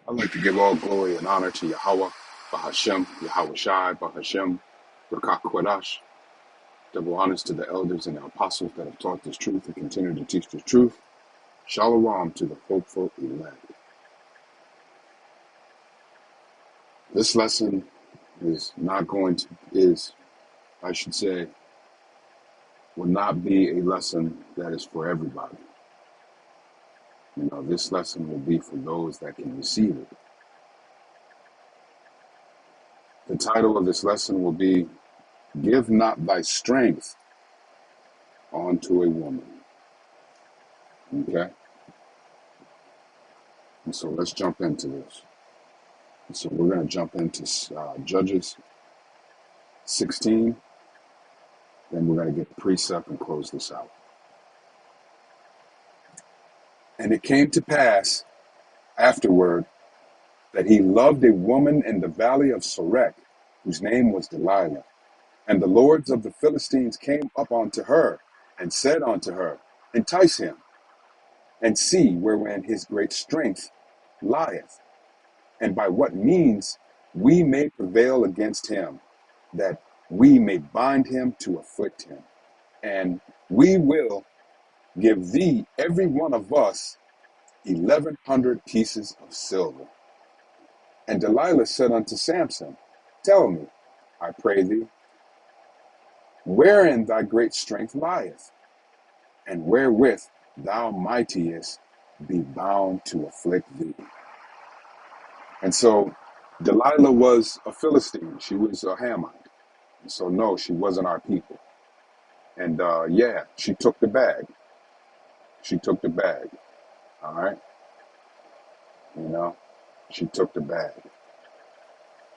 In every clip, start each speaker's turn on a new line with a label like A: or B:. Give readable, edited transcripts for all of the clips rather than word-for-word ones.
A: I'd like to give all glory and honor to Yahweh, Bahashem, Yahweh Shai, Bahashem, Rakak Kwadash. Double honors to the elders and the apostles that have taught this truth and continue to teach this truth. Shalom to the hopeful elect. This lesson is not going to, I should say, will not be a lesson that is for everybody. This lesson will be for those that can receive it. The title of this lesson will be, Give Not Thy Strength Unto a Woman. Okay? And so let's jump into this. And so we're going to jump into Judges 16. Then we're going to get the precept and close this out. And it came to pass afterward that he loved a woman in the valley of Sorek, whose name was Delilah. And the lords of the Philistines came up unto her, and said unto her, Entice him, and see wherein his great strength lieth, and by what means we may prevail against him, that we may bind him to afflict him. And we will give thee every one of us 1,100 pieces of silver. And Delilah said unto Samson, Tell me, I pray thee, wherein thy great strength lieth, and wherewith thou mightest be bound to afflict thee. And so Delilah was a Philistine. She was a Hamite. And so no, she wasn't our people. And she took the bag. She took the bag. All right. She took the bag.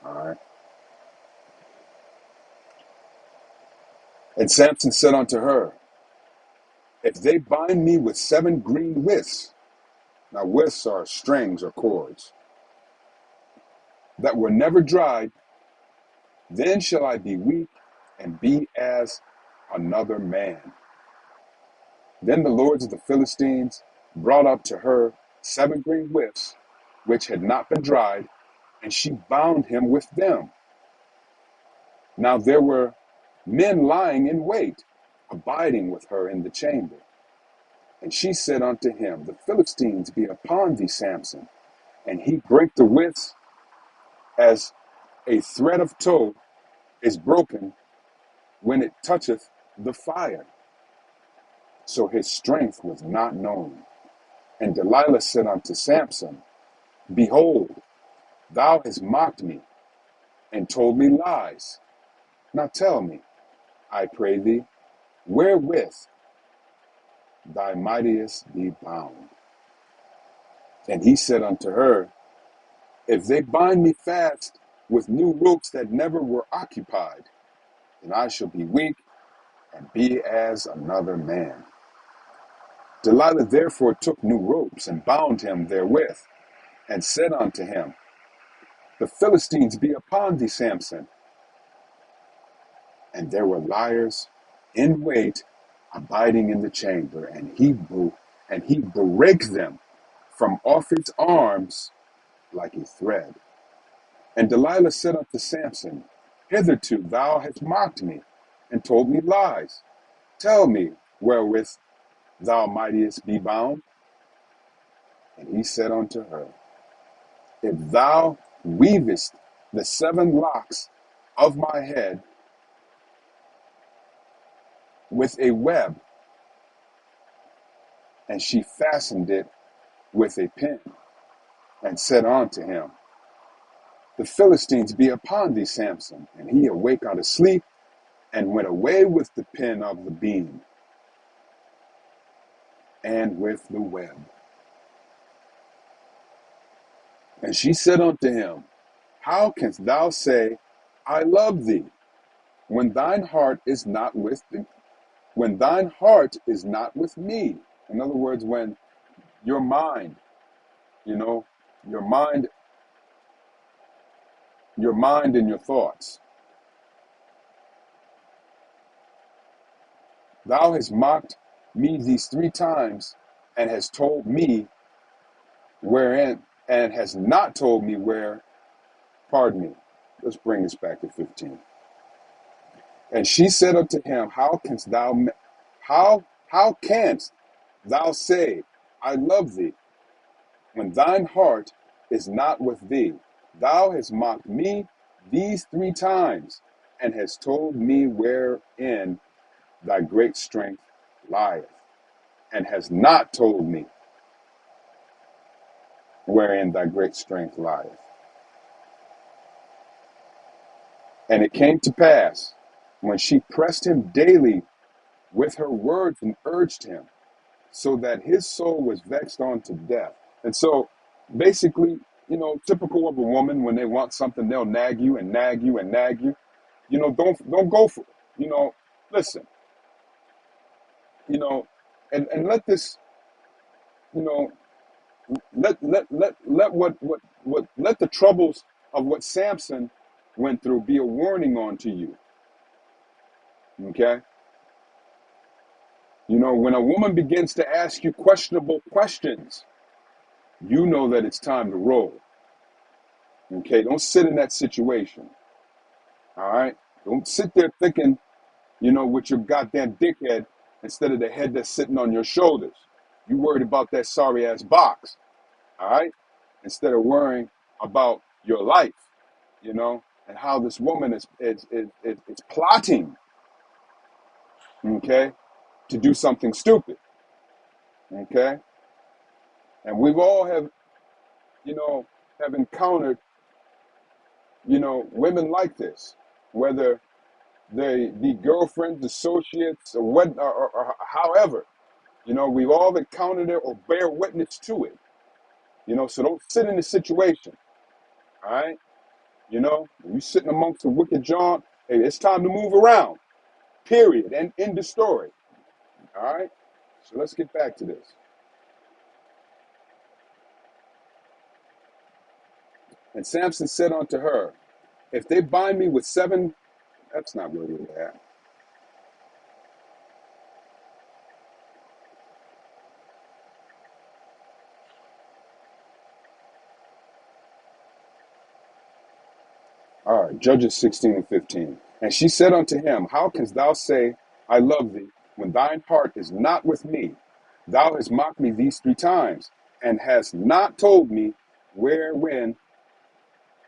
A: All right. And Samson said unto her, If they bind me with 7 green withs, now withs are strings or cords, that were never dried, then shall I be weak and be as another man. Then the lords of the Philistines brought up to her 7 green withs, which had not been dried, and she bound him with them. Now there were men lying in wait, abiding with her in the chamber. And she said unto him, The Philistines be upon thee, Samson. And he brake the withs as a thread of tow is broken when it toucheth the fire. So his strength was not known. And Delilah said unto Samson, Behold, thou hast mocked me, and told me lies. Now tell me, I pray thee, wherewith thy mightiest be bound. And he said unto her, If they bind me fast with new ropes that never were occupied, then I shall be weak and be as another man. Delilah therefore took new ropes and bound him therewith, and said unto him, The Philistines be upon thee, Samson. And there were liars in wait, abiding in the chamber, and he brake them from off his arms like a thread. And Delilah said unto Samson, Hitherto thou hast mocked me, and told me lies. Tell me wherewith thou mightest be bound. And he said unto her, If thou weavest the 7 locks of my head with a web. And she fastened it with a pin, and said unto him, The Philistines be upon thee, Samson. And he awake out of sleep, and went away with the pin of the beam, and with the web. And she said unto him, How canst thou say, I love thee, when thine heart is not with thee? When thine heart is not with me. In other words, when your mind, your mind and your thoughts. Thou hast mocked me these 3 times, and hast told me wherein and has not told me where, pardon me, let's bring this back to 15. And she said unto him, how canst thou say, I love thee, when thine heart is not with thee? Thou hast mocked me these 3 times, and hast told me wherein thy great strength lieth, and has not told me wherein thy great strength lieth. And it came to pass, when she pressed him daily with her words and urged him, so that his soul was vexed unto death. And so basically, typical of a woman, when they want something, they'll nag you and nag you and nag you. Don't go for it. Listen, you know, and let this, you know, let let the troubles of what Samson went through be a warning unto you. Okay? When a woman begins to ask you questionable questions, you know that it's time to roll. Okay? Don't sit in that situation. All right? Don't sit there thinking, with your goddamn dickhead instead of the head that's sitting on your shoulders. You worried about that sorry ass box. All right? Instead of worrying about your life, and how this woman is plotting, okay, to do something stupid. Okay? And we've all have encountered, women like this, whether they be girlfriends, associates, or what, or however. We've all encountered it or bear witness to it. So don't sit in the situation. All right. When you're sitting amongst the wicked John, hey, it's time to move around. Period. And end the story. All right. So let's get back to this. And Samson said unto her, if they bind me with 7, that's not really that. All right, Judges 16 and 15. And she said unto him, how canst thou say, I love thee, when thine heart is not with me? Thou hast mocked me these 3 times, and hast not told me wherein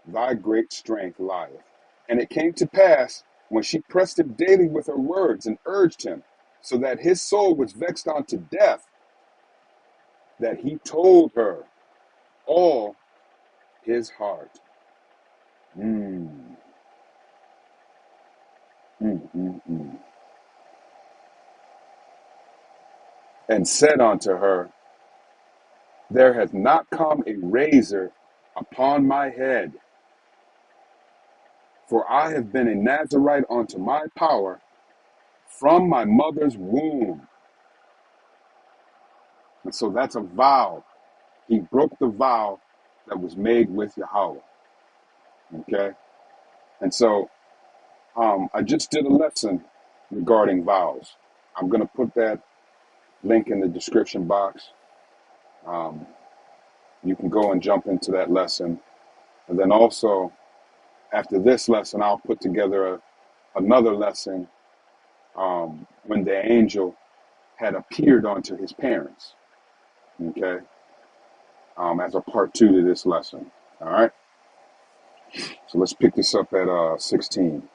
A: thy great strength lieth. And it came to pass, when she pressed him daily with her words and urged him, so that his soul was vexed unto death, that he told her all his heart. Mm, mm. And said unto her, there hath not come a razor upon my head, for I have been a Nazarite unto my power from my mother's womb. And so that's a vow. He broke the vow that was made with Yahweh. Okay? And so I just did a lesson regarding vows. I'm going to put that link in the description box. Um, you can go and jump into that lesson. And then also, after this lesson, I'll put together another lesson when the angel had appeared unto his parents. Okay? As a part 2 to this lesson. All right? So let's pick this up at 16.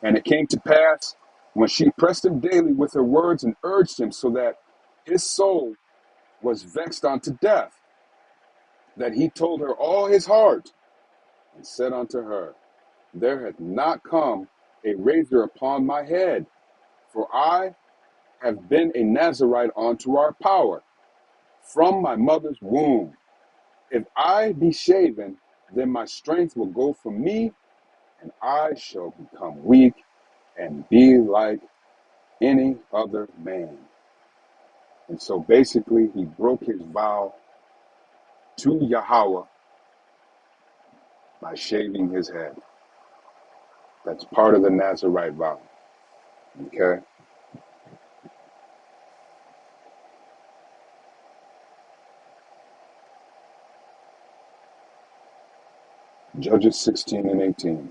A: And it came to pass, when she pressed him daily with her words and urged him, so that his soul was vexed unto death, that he told her all his heart, and said unto her, there hath not come a razor upon my head, for I have been a Nazarite unto our power from my mother's womb. If I be shaven, then my strength will go from me, and I shall become weak and be like any other man. And so basically, he broke his vow to Yahweh by shaving his head. That's part of the Nazarite vow. Okay? Judges 16 and 18.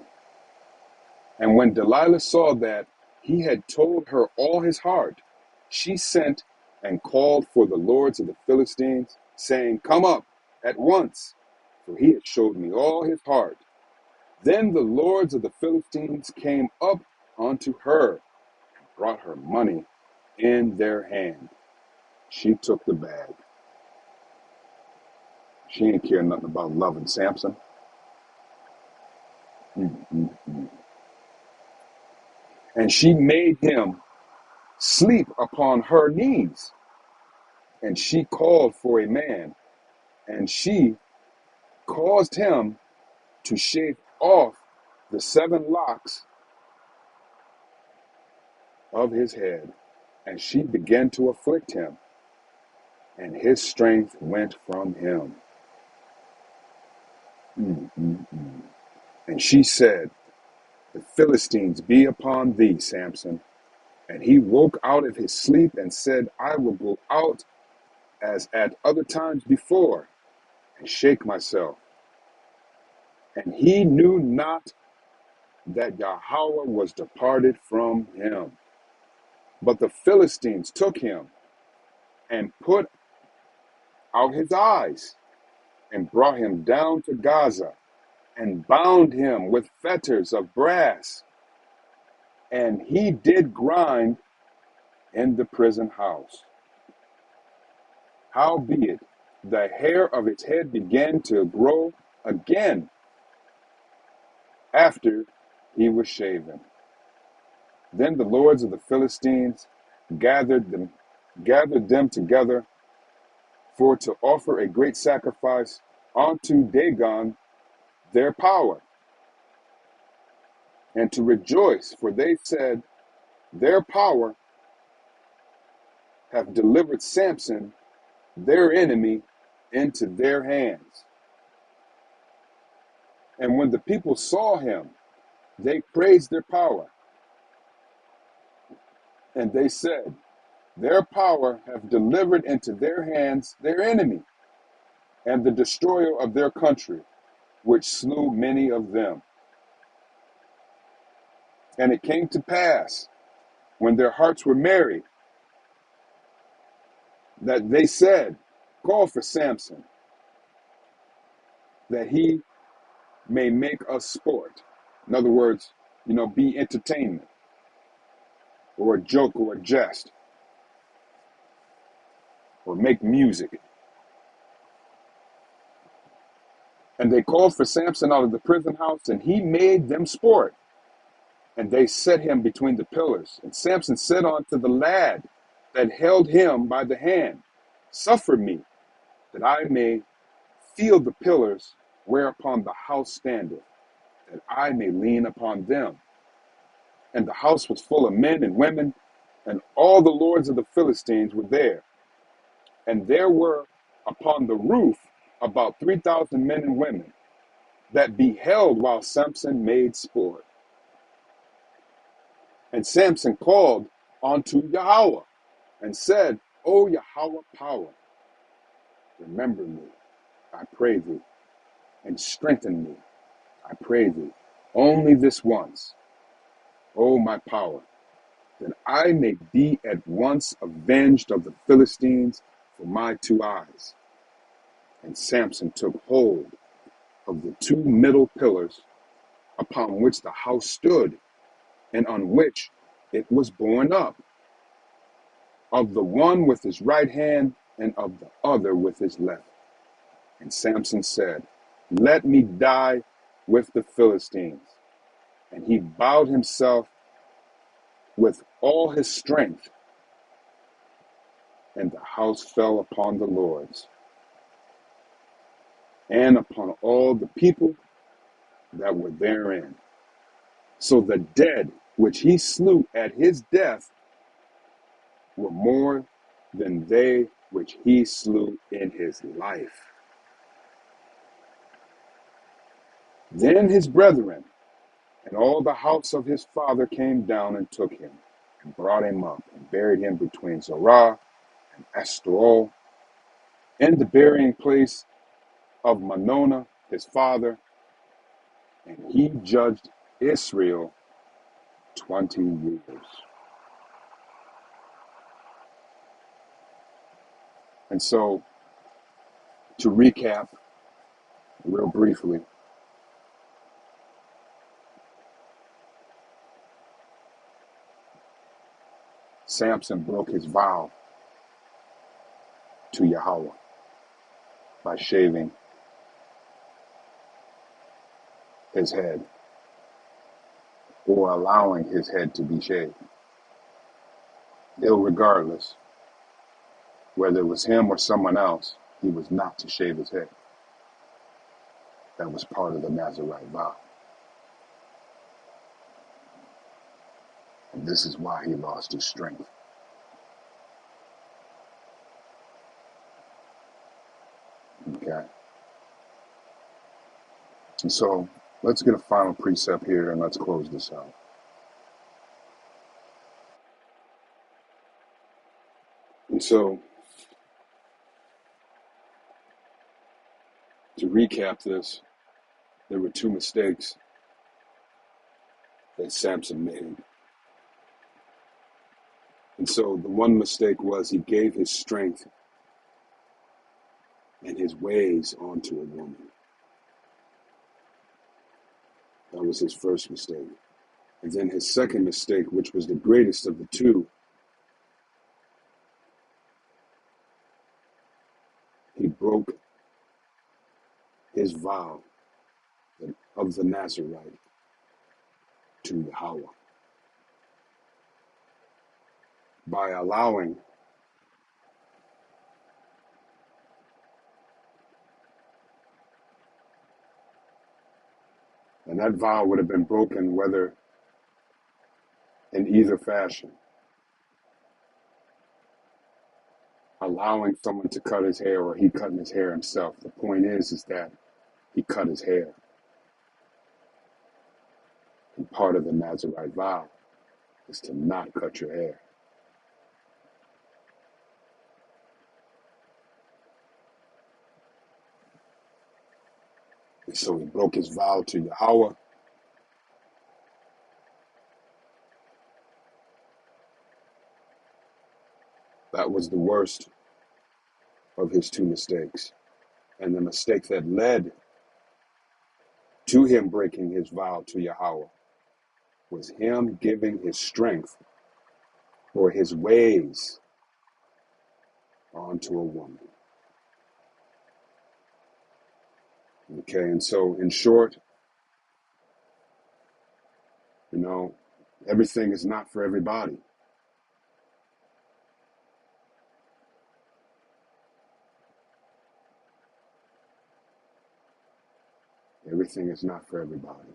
A: And when Delilah saw that he had told her all his heart, she sent and called for the lords of the Philistines, saying, Come up at once, for he has showed me all his heart. Then the lords of the Philistines came up unto her, and brought her money in their hand. She took the bag. She ain't care nothing about loving Samson. Mm-mm-mm. And she made him sleep upon her knees. And she called for a man, and she caused him to shave off the 7 locks of his head. And she began to afflict him, and his strength went from him. Mm-mm-mm. And she said, The Philistines be upon thee, Samson. And he woke out of his sleep and said, I will go out as at other times before, and shake myself. And he knew not that Yahweh was departed from him. But the Philistines took him and put out his eyes, and brought him down to Gaza, and bound him with fetters of brass. And he did grind in the prison house. Howbeit, the hair of his head began to grow again after he was shaven. Then the lords of the Philistines gathered them, gathered them together for to offer a great sacrifice unto Dagon their power, and to rejoice, for they said, Their power hath delivered Samson, their enemy, into their hands. And when the people saw him, they praised their power, and they said, Their power hath delivered into their hands their enemy, and the destroyer of their country, which slew many of them. And it came to pass, when their hearts were merry, that they said, Call for Samson, that he may make us sport. In other words, be entertainment, or a joke, or a jest, or make music. And they called for Samson out of the prison house, and he made them sport. And they set him between the pillars. And Samson said unto the lad that held him by the hand, Suffer me, that I may feel the pillars whereupon the house standeth, that I may lean upon them. And the house was full of men and women, and all the lords of the Philistines were there. And there were upon the roof about 3,000 men and women that beheld while Samson made sport. And Samson called unto Yahweh, and said, O Yahweh power, remember me, I pray thee, and strengthen me, I pray thee, only this once, O my power, that I may be at once avenged of the Philistines for my 2 eyes. And Samson took hold of the 2 middle pillars upon which the house stood, and on which it was borne up, of the one with his right hand, and of the other with his left. And Samson said, Let me die with the Philistines. And he bowed himself with all his strength, and the house fell upon the lords, and upon all the people that were therein. So the dead which he slew at his death were more than they which he slew in his life. Then his brethren and all the house of his father came down and took him, and brought him up, and buried him between Zorah and Eshtaol, in the burying place of Monona his father, and he judged Israel 20 years. And so, to recap real briefly, Samson broke his vow to Yahweh by shaving his head or allowing his head to be shaved. Irregardless, whether it was him or someone else, he was not to shave his head. That was part of the Nazirite vow. And this is why he lost his strength. Okay? And so let's get a final precept here and let's close this out. And so, to recap this, there were two mistakes that Samson made. And so the one mistake was he gave his strength and his ways onto a woman. That was his first mistake. And then his second mistake, which was the greatest of the two, he broke his vow of the Nazirite to Yahweh by allowing and that vow would have been broken whether in either fashion. Allowing someone to cut his hair or he cutting his hair himself. The point is that he cut his hair. And part of the Nazirite vow is to not cut your hair. And so he broke his vow to Yahweh. That was the worst of his two mistakes. And the mistake that led to him breaking his vow to Yahweh was him giving his strength or his ways onto a woman. Okay, and so in short, everything is not for everybody. Everything is not for everybody.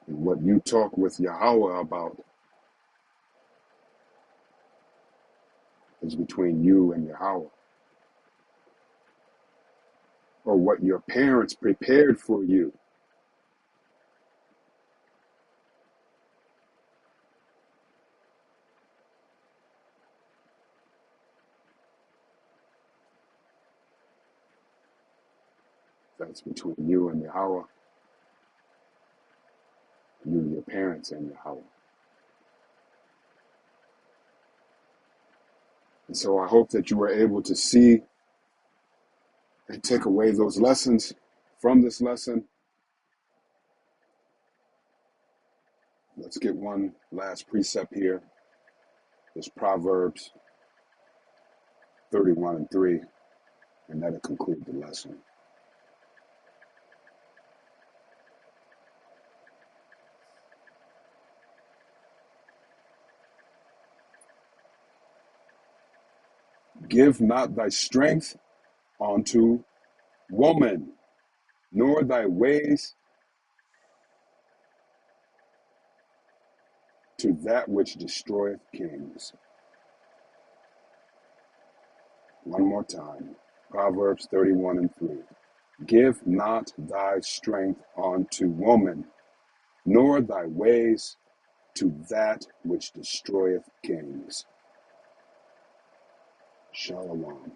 A: And what you talk with Yahweh about is between you and Yahweh. Or what your parents prepared for you. That's between you and Yahweh. You and your parents and Yahweh. And so I hope that you were able to see and take away those lessons from this lesson. Let's get one last precept here. There's Proverbs 31:3, and that'll conclude the lesson. Give not thy strength unto woman, nor thy ways to that which destroyeth kings. One more time. Proverbs 31:3. Give not thy strength unto woman, nor thy ways to that which destroyeth kings. Shalom.